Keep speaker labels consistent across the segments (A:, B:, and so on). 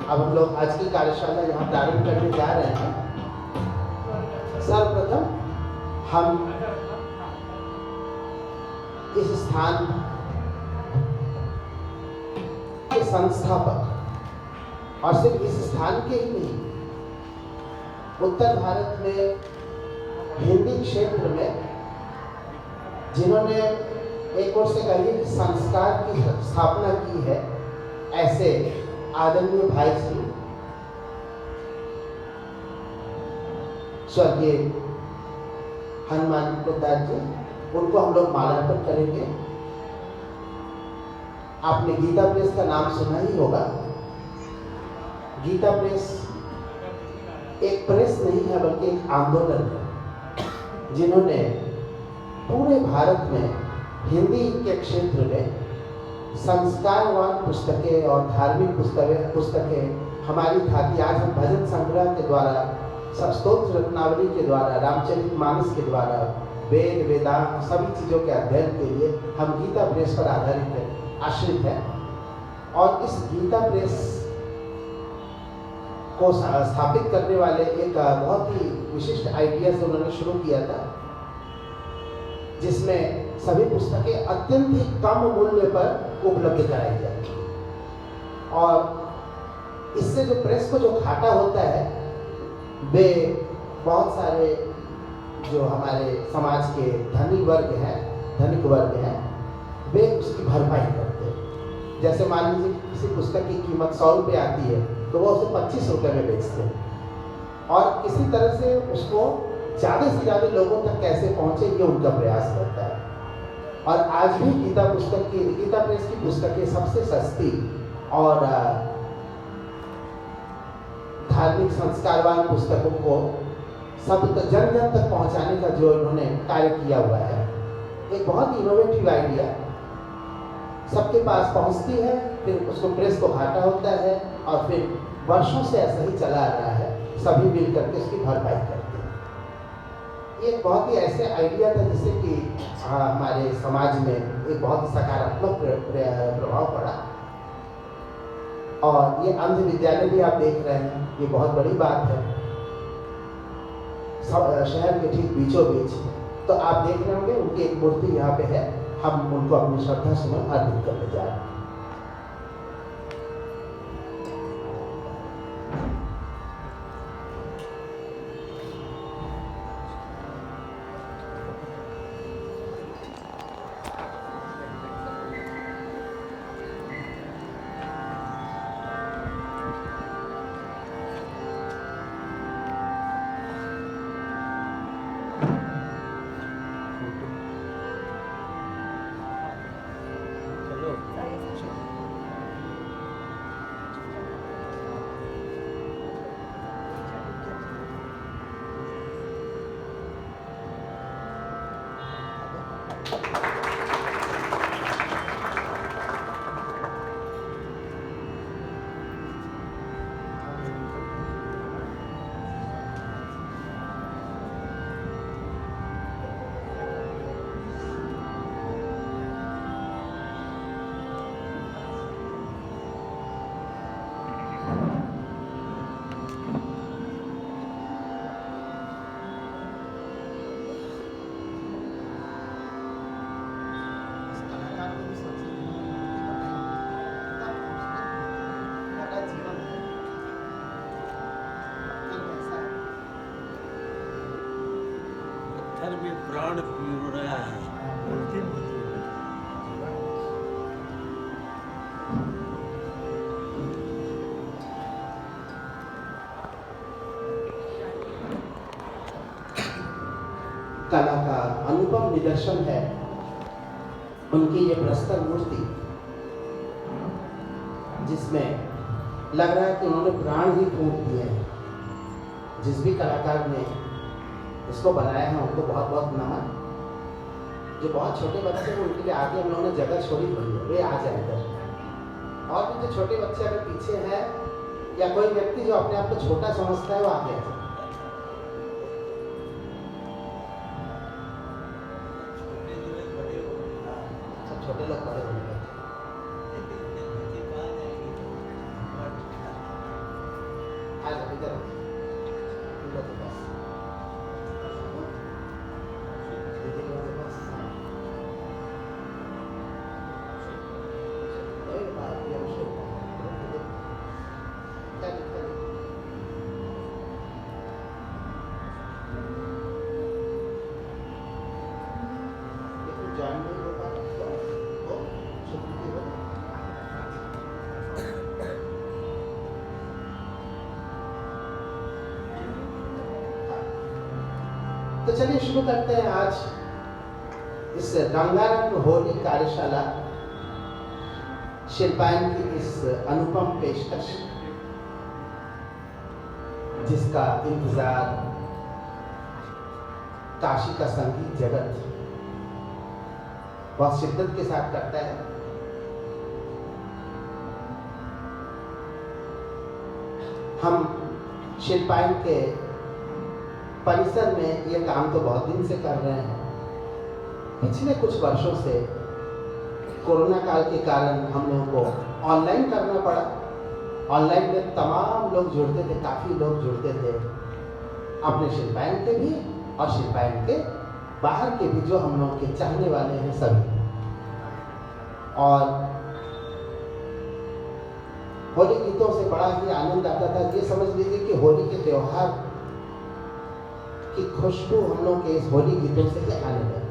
A: अब हम लोग आज की कार्यशाला यहाँ प्रारंभ करने जा रहे हैं। सर्वप्रथम हम इस स्थान के संस्थापक और सिर्फ इस स्थान के ही नहीं, उत्तर भारत में हिंदी क्षेत्र में जिन्होंने एक ओर से कहिए कि संस्कार की स्थापना की है, ऐसे आदरणीय भाई श्री स्वर्गीय हनुमान प्रताप जी, उनको हम लोग माल्यार्पण करेंगे। आपने गीता प्रेस का नाम सुना ही होगा। गीता प्रेस एक प्रेस नहीं है बल्कि एक आंदोलन है, जिन्होंने पूरे भारत में हिंदी के क्षेत्र में संस्कारवान पुस्तकें और धार्मिक पुस्तकें हमारी था कि आज हम भजन संग्रह के द्वारा, स्तोत्र रत्नावली के द्वारा, रामचरितमानस के द्वारा, वेद वेदांत सभी चीज़ों के अध्ययन के लिए हम गीता प्रेस पर आश्रित हैं। और इस गीता प्रेस को स्थापित करने वाले एक बहुत ही विशिष्ट आइडिया से उन्होंने शुरू किया था, जिसमें सभी पुस्तकें अत्यंत ही कम मूल्य पर उपलब्ध कराई जाती है। और इससे जो प्रेस को जो घाटा होता है, वे बहुत सारे जो हमारे समाज के धनिक वर्ग हैं, वे उसकी भरपाई करते हैं। जैसे मान लीजिए किसी पुस्तक की कीमत 100 रुपये आती है तो वो उसे 25 रुपये में बेचते हैं, और किसी तरह से उसको ज़्यादा से ज़्यादा लोगों तक कैसे पहुँचे ये उनका प्रयास करता है। और आज भी गीता प्रेस की पुस्तकें सबसे सस्ती और धार्मिक संस्कारवान पुस्तकों को सब जन तक पहुंचाने का जो इन्होंने कार्य किया हुआ है, एक बहुत इनोवेटिव आइडिया सबके पास पहुंचती है, फिर उसको प्रेस को घाटा होता है और फिर वर्षों से ऐसा ही चला आ रहा है, सभी मिल करके उसकी भरपाई करते हैं। ये बहुत ही ऐसे आइडिया था जिससे कि हमारे समाज में एक बहुत सकारात्मक प्रभाव पड़ा। और ये अंध विद्यालय भी आप देख रहे हैं, ये बहुत बड़ी बात है, शहर के ठीक बीचों बीच। तो आप देख रहे होंगे उनकी एक मूर्ति यहाँ पे है, हम उनको अपनी श्रद्धा सुमन अर्पित करने जा रहे हैं।
B: प्राण पी रहा है।
A: कला का अनुपम निदर्शन है उनकी ये प्रस्तर मूर्ति, जिसमें लग रहा है कि उन्होंने प्राण ही फूंक दिए हैं। जिस भी कलाकार ने इसको बनाया है उनको बहुत बहुत नमन। जो बहुत छोटे बच्चे हैं उनके लिए आगे हम लोगों ने जगह छोड़ी हुई है, वे आ जाए इधर। और भी जो छोटे बच्चे अगर पीछे हैं या कोई व्यक्ति जो अपने आप को छोटा समझता है वो आगे आ जाए। सब छोटे लोग बड़े होने लगे। आ जाओ इधर इधर के पास दीदी लोगों के पास अरे बाप रे अभिषेक क्या दिक्कत है लेकिन जान नहीं हो पा रहा तो छुट्टी हो तो चलिए शुरू करते हैं आज इस रंगारंग होली कार्यशाला शिल्पायन की इस अनुपम पेशकश जिसका इंतजार काशी का संगीत जगत बहुत शिद्दत के साथ करता है। हम शिल्पायन के परिसर में ये काम तो बहुत दिन से कर रहे हैं। पिछले कुछ वर्षों से कोरोना काल के कारण हम लोगों को ऑनलाइन करना पड़ा। ऑनलाइन में तमाम लोग जुड़ते थे, काफ़ी लोग जुड़ते थे, अपने शिल्पायन के भी और शिल्पायन के बाहर के भी जो हम लोगों के चाहने वाले हैं सभी। और होली गीतों से बड़ा ही आनंद आता था। ये समझ लीजिए कि होली के त्योहार की खुशबू हम लोग के इस होली गीतों से ही आने लगी।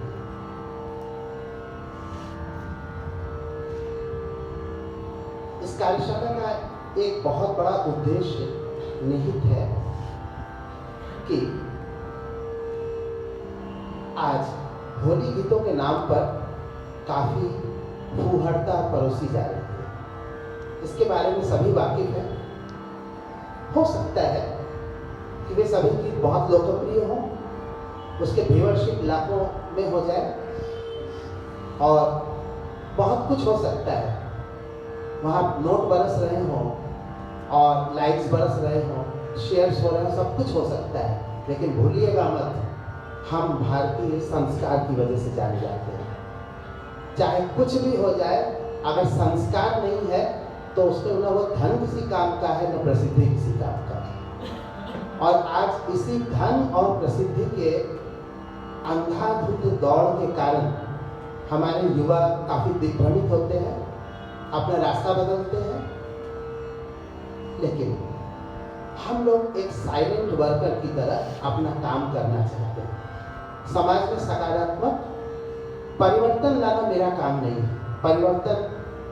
A: इस कार्यशाला का एक बहुत बड़ा उद्देश्य निहित है कि आज होली गीतों के नाम पर काफी फूहड़ता परोसी जा रही है। इसके बारे में सभी वाकिफ हैं। हो सकता है कि वे सभी गीत बहुत लोकप्रिय हों, उसके व्यूअरशिप लाखों में हो जाए और बहुत कुछ हो सकता है। वहाँ नोट बरस रहे हों और लाइक्स बरस रहे हों, शेयर्स हो रहे हों, सब कुछ हो सकता है। लेकिन भूलिएगा मत, हम भारतीय संस्कार की वजह से जाने जाते हैं। चाहे कुछ भी हो जाए, अगर संस्कार नहीं है तो उसमें न वो धन किसी काम का है, न प्रसिद्धि किसी काम का है। और आज इसी धन और प्रसिद्धि के अंधाधुंध दौड़ के कारण हमारे युवा काफी दिग्भ्रमित होते हैं, अपना रास्ता बदलते हैं। लेकिन हम लोग एक साइलेंट वर्कर की तरह अपना काम करना चाहते हैं। समाज में सकारात्मक परिवर्तन लाना मेरा काम नहीं है। परिवर्तन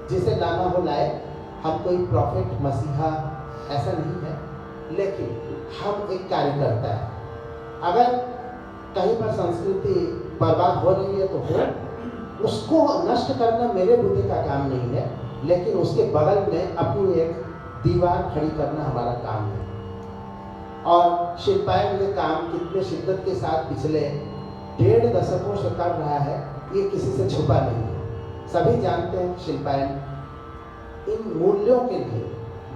A: जिसे लाना हो लाए, हम कोई प्रॉफिट मसीहा ऐसा नहीं है, लेकिन हम एक कार्यकर्ता है। अगर कहीं पर संस्कृति बर्बाद हो रही है तो हो, उसको नष्ट करना मेरे बुद्धि का काम नहीं है, लेकिन उसके बगल में अपनी एक दीवार खड़ी करना हमारा काम है। और शिल्पायन ये काम कितने शिद्दत के साथ पिछले 1.5 दशकों से कर रहा है, ये किसी से छुपा नहीं है। सभी जानते हैं शिल्पायन इन मूल्यों के लिए,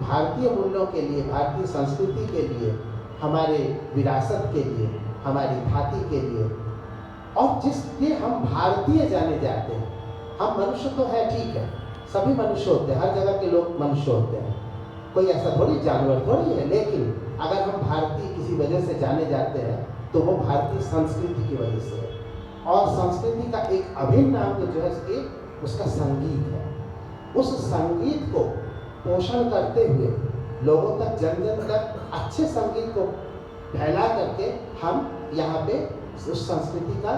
A: भारतीय मूल्यों के लिए, भारतीय संस्कृति के लिए, हमारे विरासत के लिए, हमारी धाती के लिए, और जिसके हम भारतीय जाने जाते हैं। हम मनुष्य तो है, ठीक है, सभी मनुष्य होते हैं, हर जगह के लोग मनुष्य होते हैं, कोई ऐसा थोड़ी जानवर थोड़ी है। लेकिन अगर हम भारतीय किसी वजह से जाने जाते हैं तो वो भारतीय संस्कृति की वजह से है। और संस्कृति का एक अभिन्न अंग जो है उसका संगीत है। उस संगीत को पोषण करते हुए लोगों तक, जन जन तक अच्छे संगीत को फैला करके हम यहाँ पे उस संस्कृति का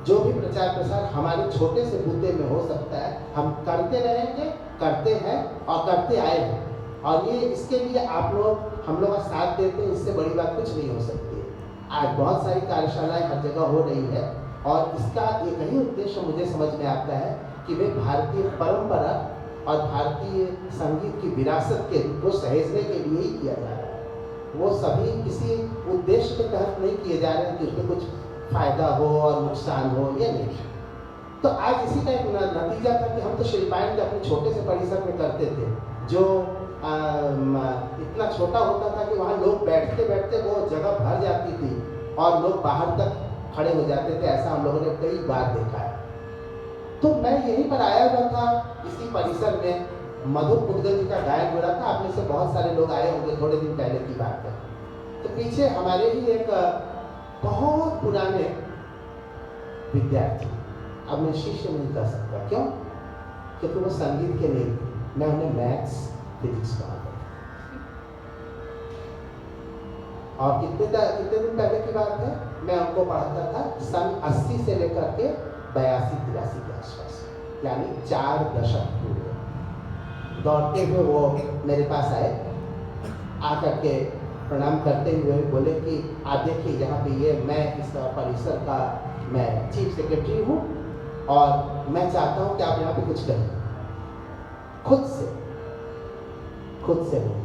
A: जो भी प्रचार प्रसार हमारे छोटे से बूते में हो सकता है, हम करते रहेंगे, करते हैं और करते आए हैं। और ये इसके लिए आप लोग हम लोग का साथ देते हैं, इससे बड़ी बात कुछ नहीं हो सकती है। आज बहुत सारी कार्यशालाएं हर जगह हो रही है और इसका एक ही उद्देश्य मुझे समझ में आता है कि वे भारतीय परंपरा और भारतीय संगीत की विरासत को सहेजने के लिए ही किया जा रहा है। वो सभी किसी उद्देश्य के तहत नहीं किए जा रहे हैं कि उसमें कुछ फायदा हो और नुकसान हो, या नहीं। तो आज इसी का एक नतीजा था कि हम तो शिल्पायन के अपने छोटे से परिसर में करते थे, जो इतना छोटा होता था कि वहाँ लोग बैठते बैठते वो जगह भर जाती थी और लोग बाहर तक खड़े हो जाते थे। ऐसा हम लोगों ने कई बार देखा है। तो मैं यहीं पर आया हुआ था इसी परिसर में मधुर मुद्गल जी का गायन हो रहा था। आप में से बहुत सारे लोग आए होंगे, थोड़े दिन पहले की बात है। तो पीछे हमारे ही एक बहुत पुराने विद्यार्थी, अब मैं शिष्य नहीं कर सकता, क्यों? क्योंकि वो संगीत के लिए मैं उन्हें मैथ्स फिजिक्स पढ़ाता था। और कितने दिन पहले की बात है, मैं उनको पढ़ाता था सन 80 से लेकर के 82-83 के आसपास, यानी 4 दशक पूरे। दौड़ते हुए वो मेरे पास आए, आकर के प्रणाम करते हुए बोले कि आप देखिए यहाँ पे ये मैं इस परिसर का मैं चीफ सेक्रेटरी हूँ और मैं चाहता हूँ कि आप यहाँ पे कुछ करें। खुद से नहीं,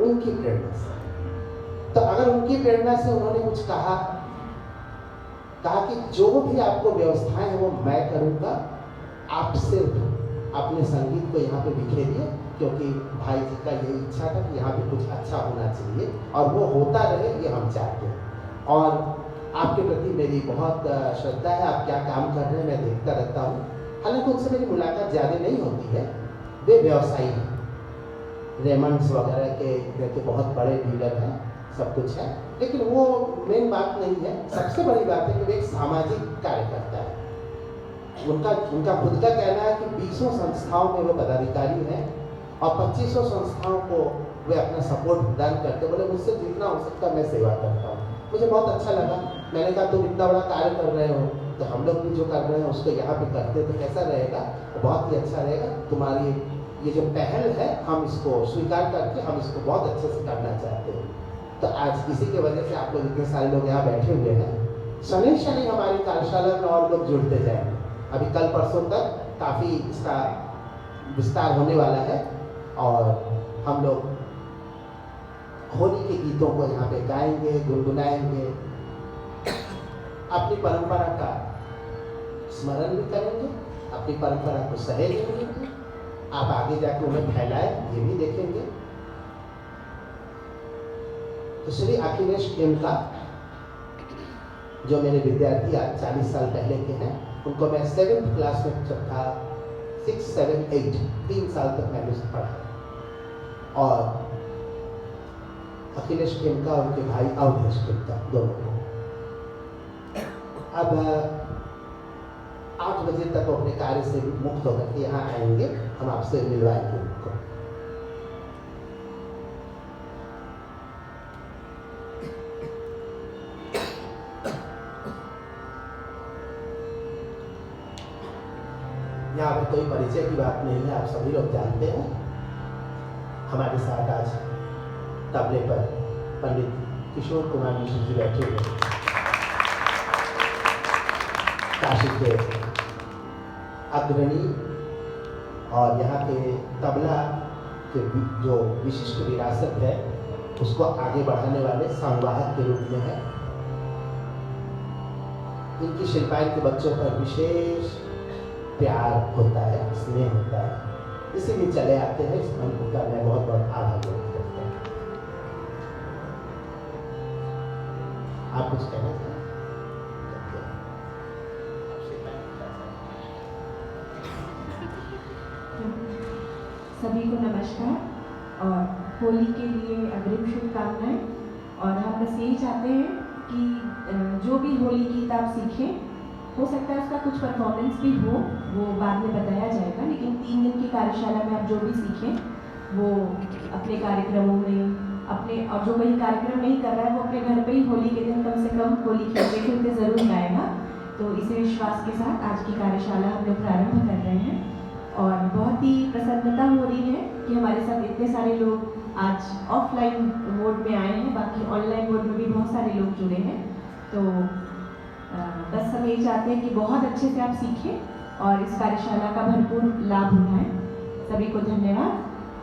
A: उनकी प्रेरणा से। तो अगर उनकी प्रेरणा से उन्होंने कुछ कहा कि जो भी आपको व्यवस्थाएं हैं वो मैं करूँगा, आप सिर्फ अपने संगीत को यहाँ पे बिखेरिए, क्योंकि भाई जी का यही इच्छा था कि यहाँ पे कुछ अच्छा होना चाहिए और वो होता रहे, ये हम चाहते हैं। और आपके प्रति मेरी बहुत श्रद्धा है, आप क्या काम कर रहे हैं मैं देखता रहता हूँ। हालांकि उनसे मेरी मुलाकात ज़्यादा नहीं होती है, वे व्यवसायी हैं, रेमंड्स वगैरह के बहुत बड़े डीलर हैं, सब कुछ है, लेकिन वो मेन बात नहीं है। सबसे बड़ी बात है कि वे एक सामाजिक कार्यकर्ता है। उनका खुद का कहना है कि 20 संस्थाओं में वो पदाधिकारी हैं और 2500 संस्थाओं को वे अपना सपोर्ट प्रदान करते। बोले मुझसे जितना हो सकता मैं सेवा करता हूँ। मुझे बहुत अच्छा लगा। मैंने कहा तुम इतना बड़ा कार्य कर रहे हो तो हम लोग भी जो कर रहे हैं उसको यहाँ पे करते तो कैसा रहेगा, तो बहुत ही अच्छा रहेगा। तुम्हारी ये जो पहल है हम इसको स्वीकार करके हम इसको बहुत अच्छे से करना चाहते हैं। तो आज इसी की वजह से आप लोग इतने सारे लोग यहाँ बैठे हुए हैं। शनि हमारी कार्यशाला में और लोग जुड़ते जाएंगे। अभी कल परसों तक काफ़ी इसका विस्तार होने वाला है और हम लोग होली के गीतों को यहाँ पे गाएंगे, गुनगुनाएंगे, अपनी परंपरा का स्मरण भी करेंगे, अपनी परंपरा को सहेज लेंगे। आप आगे जाकर उन्हें फैलाएं, ये भी देखेंगे। तो श्री अखिलेश खेमका जो मेरे विद्यार्थी आज 40 साल पहले के हैं, उनको मैं 7th क्लास में जब था, 6, 7, 8 3 साल तक मैंने उसे पढ़ा। और अखिलेश खेमका और उनके भाई अवधेश खेमका दोनों को अब 8 बजे तक वो अपने कार्य से मुक्त होकर के यहाँ आएंगे, हम आपसे मिलवाएंगे उनको। यहाँ पे कोई परिचय की बात नहीं है, आप सभी लोग जानते हैं। हमारे साथ आज तबले पर पंडित किशोर कुमार मिश्र जी बैठे हुए, काशी के अग्रणी और यहाँ के तबला के जो विशिष्ट विरासत है उसको आगे बढ़ाने वाले संवाहक के रूप में है। इनकी शिल्पायन के बच्चों पर विशेष प्यार होता है, स्नेह होता है, इसीलिए चले आते हैं। इस मंत्र का मैं बहुत बहुत आभार व्यक्त करता हूँ। आप कुछ कहना चाहें?
C: सभी को नमस्कार और होली के लिए अग्रिम शुभकामनाएं। और हम बस यही चाहते हैं कि जो भी होली गीत आप सीखें, हो सकता है उसका कुछ परफॉर्मेंस भी हो, वो बाद में बताया जाएगा, लेकिन 3 दिन की कार्यशाला में आप जो भी सीखें वो अपने कार्यक्रमों में और जो कोई कार्यक्रम नहीं कर रहा है वो अपने घर पे ही होली के दिन कम से कम होली खेलते खेलते ज़रूर गाएगा। तो इसी विश्वास के साथ आज की कार्यशाला हम लोग प्रारंभ कर रहे हैं और बहुत ही प्रसन्नता हो रही है कि हमारे साथ इतने सारे लोग आज ऑफलाइन मोड में आए हैं, बाकी ऑनलाइन मोड में भी बहुत सारे लोग जुड़े हैं। तो बस हम यही चाहते हैं कि बहुत अच्छे से आप सीखें और इस कार्यशाला का भरपूर लाभ उठाएं। सभी को धन्यवाद।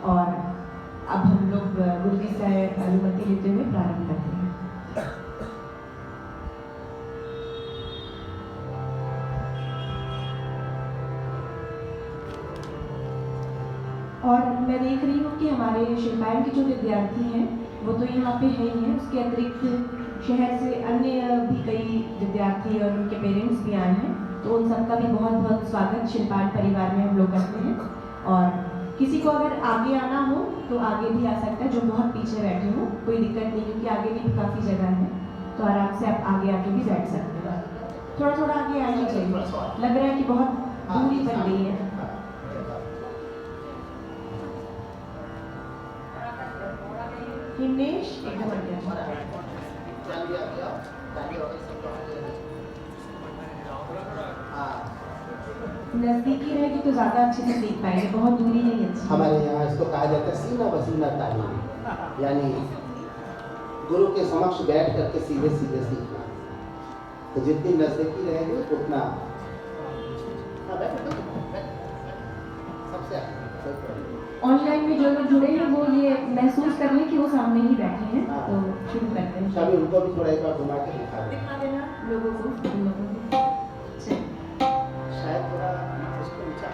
C: और अब हम लोग गुरु जी से अनुमति लेते हुए प्रारंभ करते हैं। और मैं देख रही हूँ कि हमारे शिल्पायन के जो विद्यार्थी हैं वो तो यहाँ पे है ही हैं, उसके अतिरिक्त शहर से अन्य भी कई विद्यार्थी और उनके पेरेंट्स भी आए हैं। तो उन सबका भी बहुत बहुत स्वागत शिल्पायन परिवार में हम लोग करते हैं। और किसी को अगर आगे आना हो तो आगे भी आ सकता है, जो बहुत पीछे बैठे हो कोई दिक्कत नहीं, क्योंकि आगे भी काफ़ी जगह है, तो आराम से आप आगे आके भी बैठ सकते हैं। थोड़ा थोड़ा आगे आना चाहिए, लग रहा है कि बहुत दूरी बन गई है। हिमेश एकदम आगे नजदीकी रहेगी तो ज्यादा अच्छे से देख पाएंगे, बहुत दूरी नहीं अच्छी।
A: हमारे यहाँ इसको कहा जाता है सीना बसीना तालीम, यानी गुरु के समक्ष बैठ करके सीधे सीधे सीखना। तो जितनी नजदीकी रहेगी उतना सबसे
C: ऑनलाइन में जो लोग जुड़े हैं वो ये महसूस कर लें कि वो सामने ही बैठे हैं, तो शुरू करते हैं।
A: कभी उनको भी थोड़ा एक बार घुमा के दिखा
C: देना लोगों को, उन लोगों को।
A: शायद थोड़ा उसको नीचा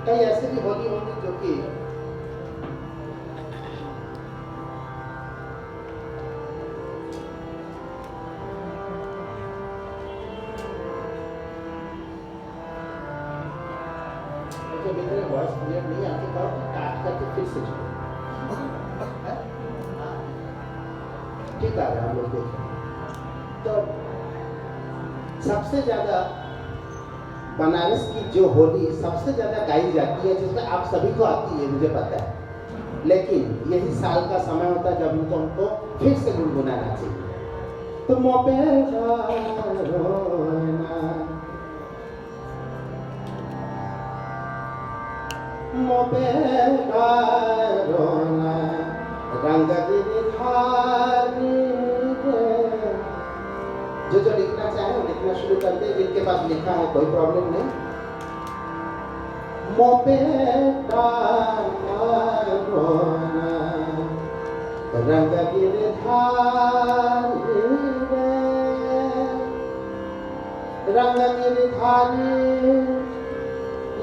A: कई ऐसे भी होली होंगी जो कि जब इतने वॉइस क्लियर नहीं आती तो काट करके फिर से जोड़ो। ठीक आ रहा है, हम लोग देखें तो सबसे ज्यादा बनारस की जो होली सबसे ज्यादा गाई जाती है, जिसमें आप सभी को आती है मुझे पता है, लेकिन यही साल का समय होता है जब उनको फिर से गुनगुनाना चाहिए। तो मोपे रंग जो लिखना चाहे वो लिखना शुरू कर दे, जिनके पास लिखा है कोई प्रॉब्लम नहीं। मोपे रंग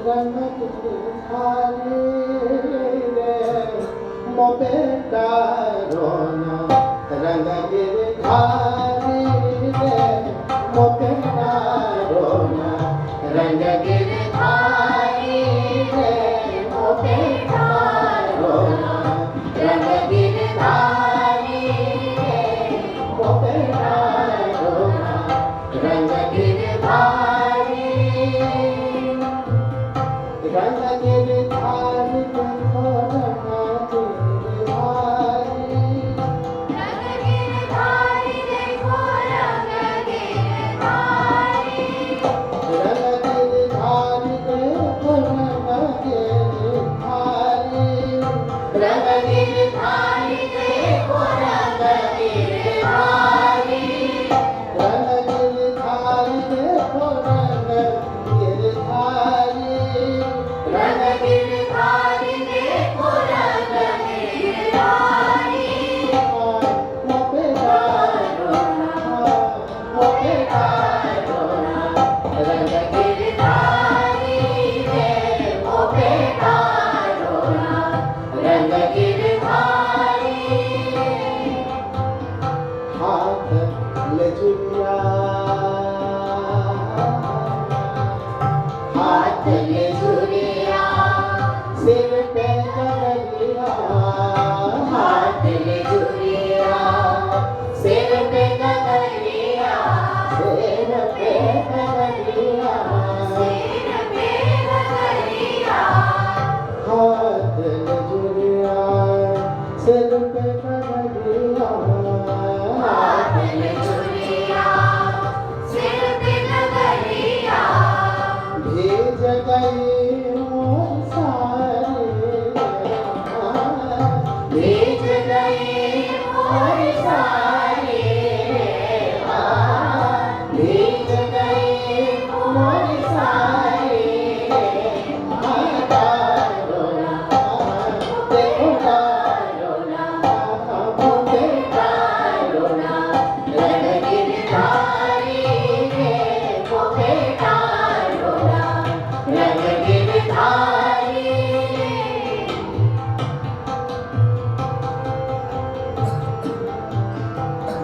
A: रंग मोपेटा रोना रंग गिरधारी रे, मोपेटा रोना रंग गिरधारी रे, मोपेटा रोना रंग गिरधारी रे, मोपेटा रोना रंग गिरधारी रंग गिरधारी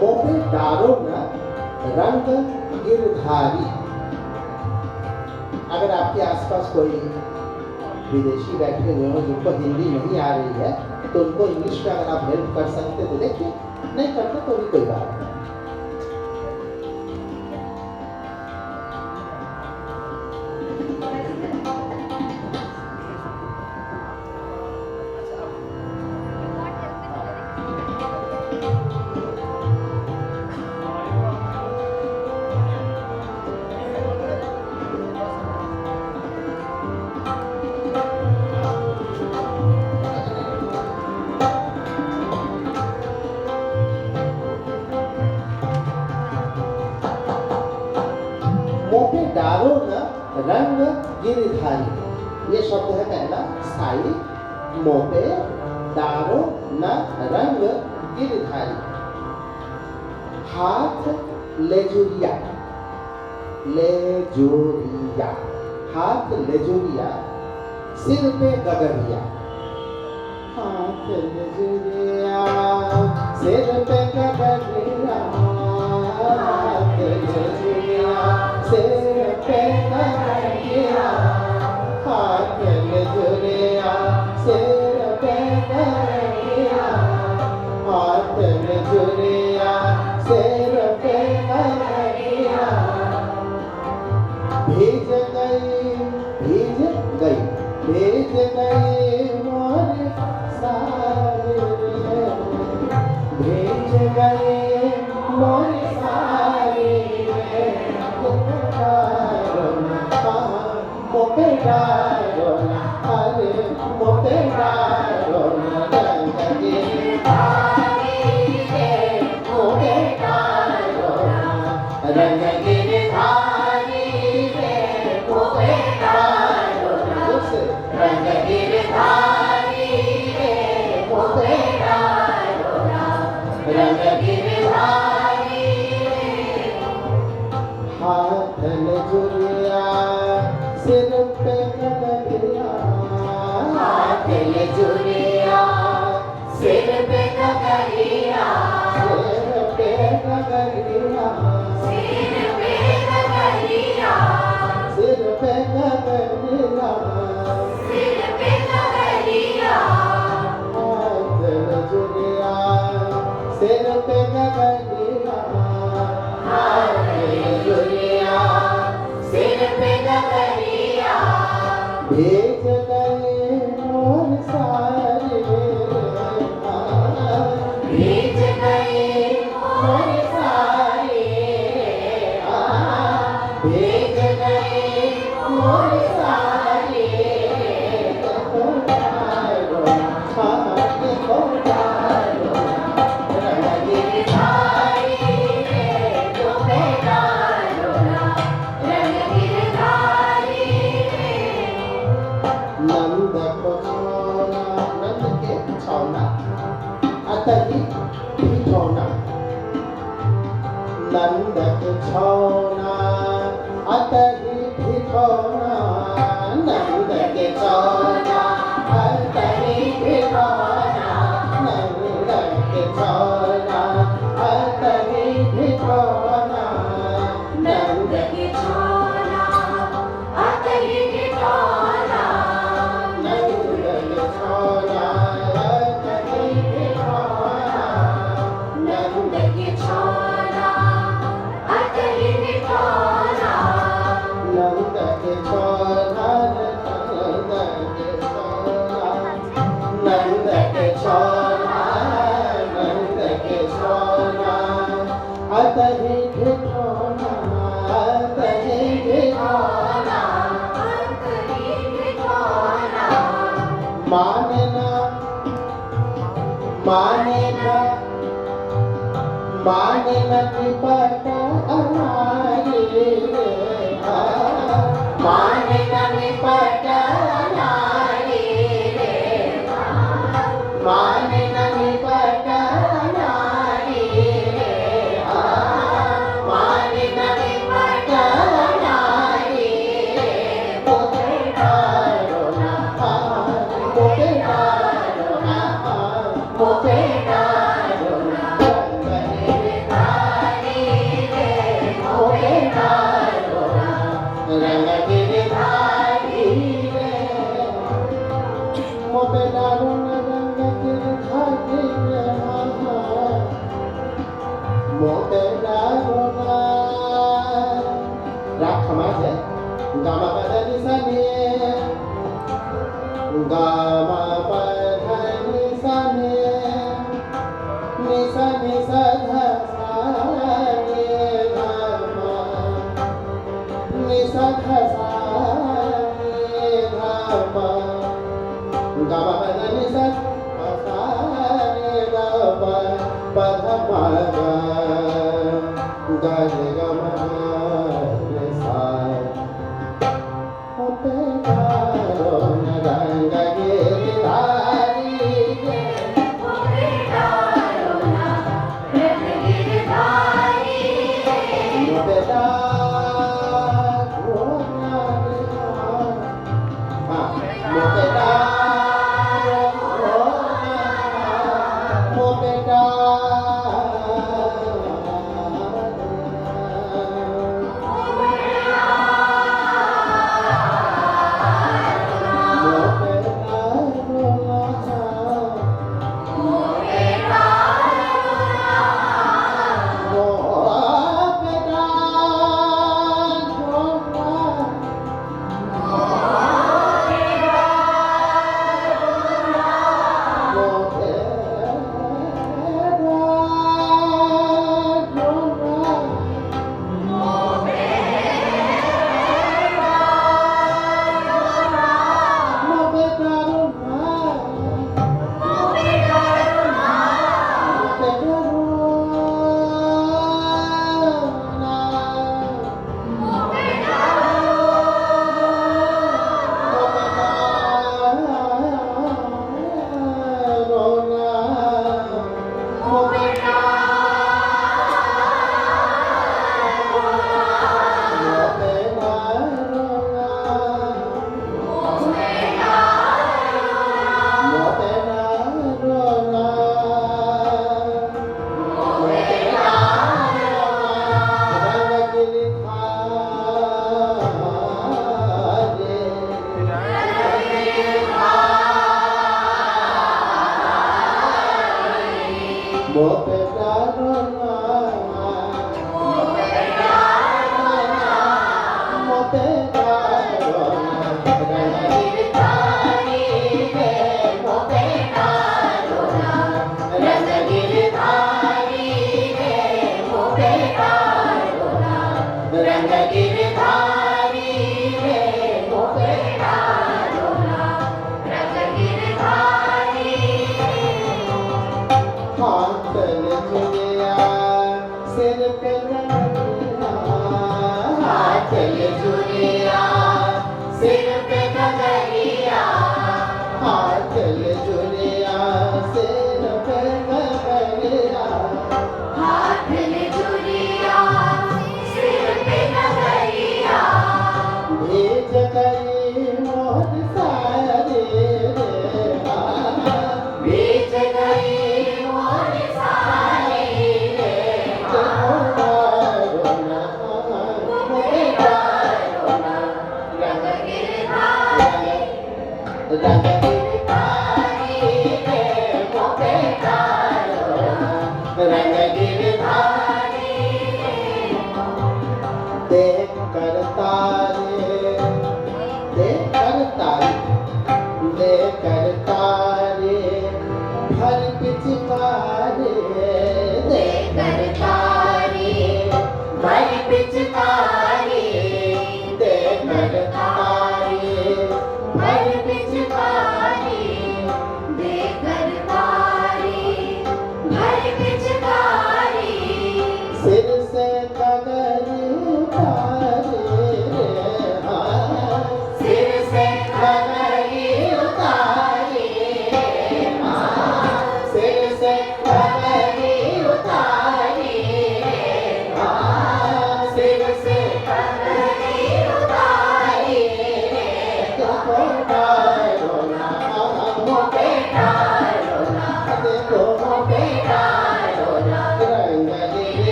A: मोपे डारो न रंग गिरधारी। अगर आपके आसपास कोई विदेशी बैठे हुए हो जिनको हिंदी नहीं आ रही है तो उनको इंग्लिश में अगर आप हेल्प कर सकते तो देखिए, नहीं करते तो भी कोई बात नहीं। मोपे डारो न रंग गिरधारी। ये शब्द है पहला स्थाई। मोपे डारो न रंग गिरधारी। हाथ लेजुरिया, लेजुरिया, हाथ लेजुरिया, सिर पे गगरिया। हाथ लेजुरिया, सिर पे गगरिया, हाथ लेजुरिया, सिर पे गगरिया, हाथ लेजुरिया, सिर पे गगरिया, हाथ लेजुरिया, सिर पे गगरिया। भीज गई, भीज गई, भीज गई मोर सारी, भीज गई मोर सारी। मोपे डारो न, अरे मोपे डारो न रंग गिरधारी रे, मोपे डारो न रंग गिरधारी रे, मोपे डारो न रंग गिरधारी रे, मोपे डारो न रंग गिरधारी रे। हाथ लेजुरिया, सिर पे गगरिया, हाथ लेजुरिया, सिर पे गगरिया, सिर पे गगरिया, सिर पे गगरिया, सिर पे गगरिया, सिर पे गगरिया। हाथ लेजुरिया, सिर पे गगरिया, हाथ लेजुरिया, सिर पे गगरिया। भीज गए मोर सारे, भीज गए मोर सारे, भीज गए मोर सारे। देखो डारो, देखो डारो, रंग गिरधारी रे, मोपे डारो न रंग गिरधारी रे। नंद को छौना, नंद के छौना, अतहि भिठौना। नंद के छौना, अतहि भिठौना, नंद के छौना, अतहि भिठौना, नंद के छौना, अतहि भिठौना, नंद के छौना, अतहि भिठौना, नंद के छौना, अतहि भिठौना, नंद के छौना, अतहि भिठौना, नंद के छौना, नंद के छौना, नंद के छौना, अतहि भिठौना, अतहि भिठौना, अतहि भिठौना। माने ना, माने ना, माने न निपट अनारी रे, माने न निपट अनारी रे, माने न निपट अनारी रे, माने न निपट अनारी रे। मोपे डारो न, मोपे डारो न, मोपे डारो न रंग मोटेरा रोना राग खमाज है गामा पधा निसा ने गामा पधा निसा ने निसा निसा धा सा ने गामा निसा धा सा ने गामा गामा पधा निसा सा ने गामा पधा पधा गा रे गामा रे सा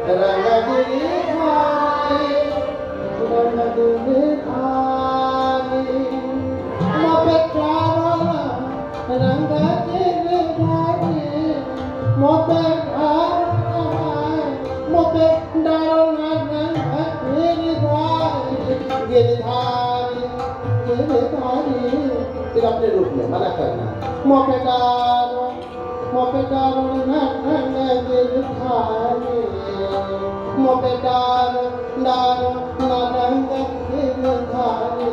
A: रंग गिरधारी रंग गिरधारी मोपे डारो रंग गिरधारी मोपे डारो रंग गिरधारी गिरधारी फिर अपने रूप में मना करना मोपे डारो रंग गिरधारी मोपे डारो रंग गिरधारी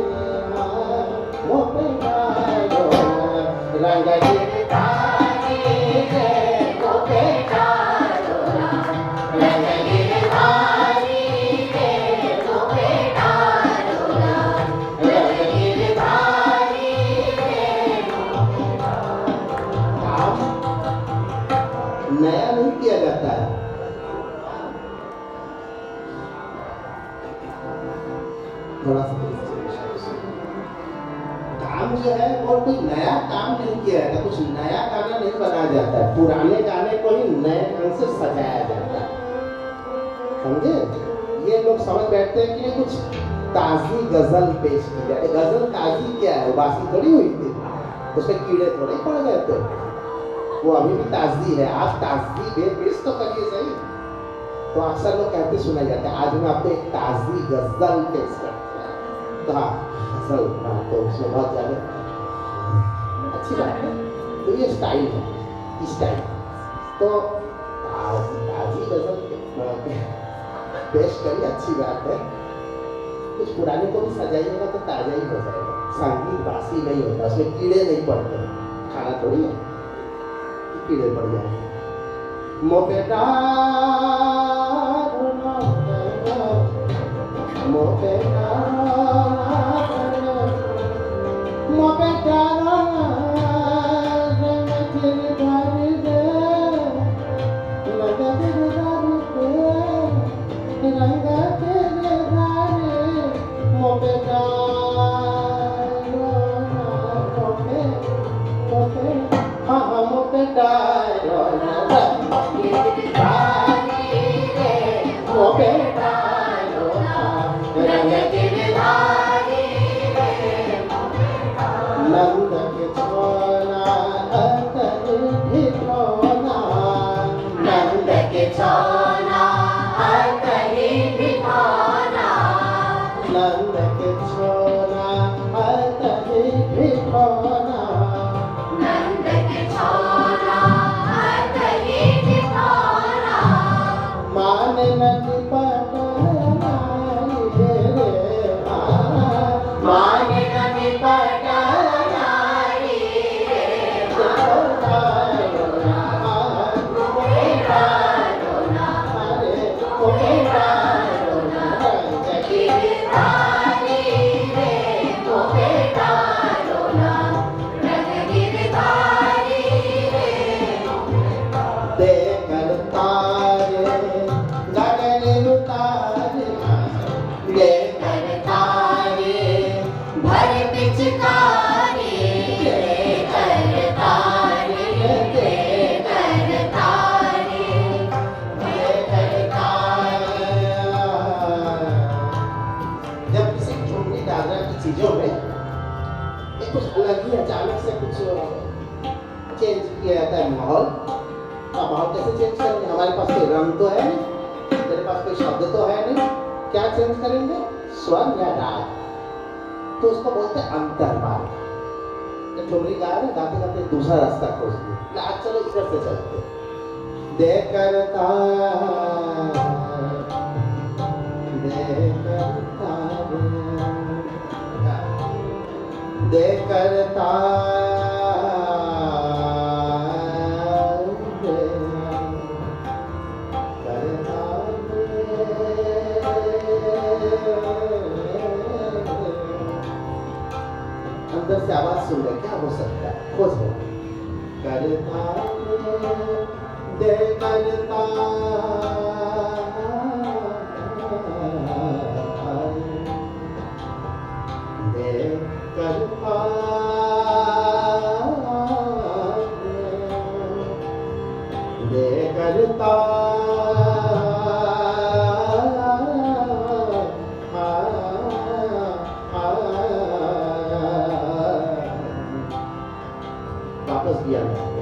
A: मोपे डारो रंग गिरधारी मोपे डारो रंग गिरधारी मोपे डारो रंग गिरधारी काम नया नहीं किया जाता है। थोड़ा सा काम जो है वो कोई नया काम नहीं किया जाता, कुछ नया गाना नहीं बनाया जाता है, पुराने गाने को ही नए ढंग से सजाया जाता है। समझे? ये लोग समझ बैठते हैं कि ये कुछ ताजी गजल पेश की जाए। गजल ताजी क्या है? बासी थोड़ी हुई थी, उसमें कीड़े थोड़े पड़ गए थे, वो अभी भी ताजी है। आप ताजी पेश तो करिए सही। तो अक्सर लोग कहते सुना जाता है आज मैं आपको एक ताजी गजल पेश करता हूं। तो हाँ गजल, तो उसमें बहुत ज्यादा अच्छी बात है। तो ये स्टाइल है, इस स्टाइल तो ताजी गजल पेश करिए, अच्छी बात है। कुछ पुराने को भी सजाइएगा तो ताजा ही हो जाएगा। संगीत बासी नहीं होता, उसमें कीड़े नहीं पड़ते। खाना थोड़ी है कीड़े पड़ जाएंगे। मोपे डारो मोपे डारो मोपे डारो रंग गिरधारी रंग गिरधारी रंग गिरधारी मोपे डारो मोपे मोपे हाँ मोपे डारो रंग गिरधारी मोपे डारो रंग गिरधारी नंद के छोना अतरी भिठोना नंद के छोना अतरी भिठोना नंद के छोना अतरी भिठोना
D: नंद के छोरा अतरी भिठोरा
A: मान नदी पटनाई रे
D: मान नदी पटनाई रे गिरधारी रे मोपे डारो रंग गिरधारी रे
A: देखल तारे गगन उतारे देखल तारे
D: भर पिचकारी रे करतारी रे करतारी
A: देखल तारे। जब किसी ठुमरी दादरा की चीजों में एक कुछ अलग ही अचानक से कुछ चेंज किया जाता है माहौल। अब माहौल कैसे चेंज करेंगे? हमारे पास कोई रंग तो है नहीं, तेरे पास कोई शब्द तो है नहीं, क्या चेंज करेंगे? स्वर या राग। तो उसको बोलते हैं अंतर्भाव। जब ठुमरी गा रहे गाते गाते दूसरा रास्ता खोज लिया, आज चलो इधर से चलते दे करता दे करता अंदर से आवाज सुन रहे, क्या हो सकता है? खोज रहे करता दे करता दे करता दे करता वापस भी आना है।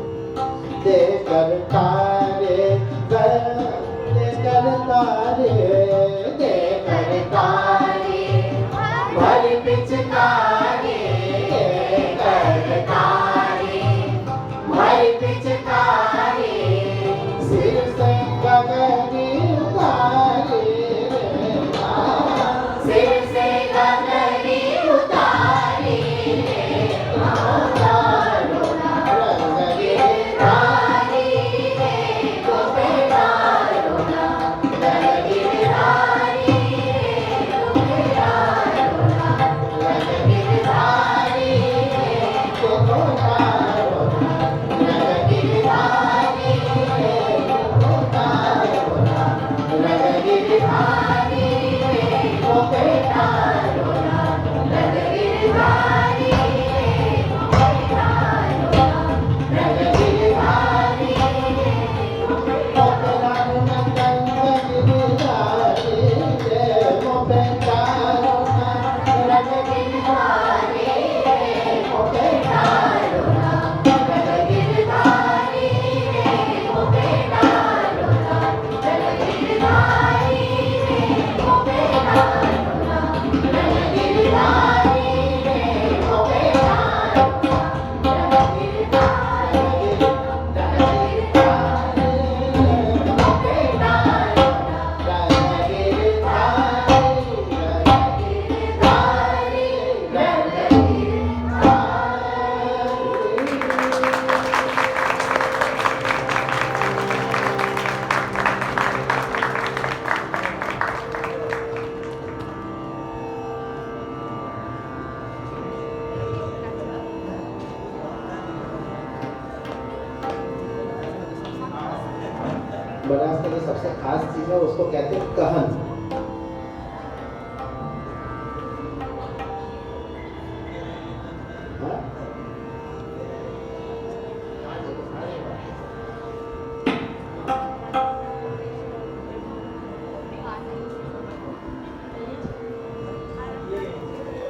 A: दे कर तारे दे कर तारे दे कर तारे
D: भरी पिचकारी दे कर तारे भरी पिचकारी
A: सिर से गगरी उतारे
D: सिर से गगरी उतारी तारी रे तो बेटा रोना गिरधारी रे तो बेटा रोना गिरधारी रे तो बेटा रोना गिरधारी रे तो बेटा रोना गिरधारी रे तो बेटा रोना गिरधारी रे तो बेटा रोना गिरधारी
A: बनारस की जो सबसे खास चीज है उसको कहते हैं कहन।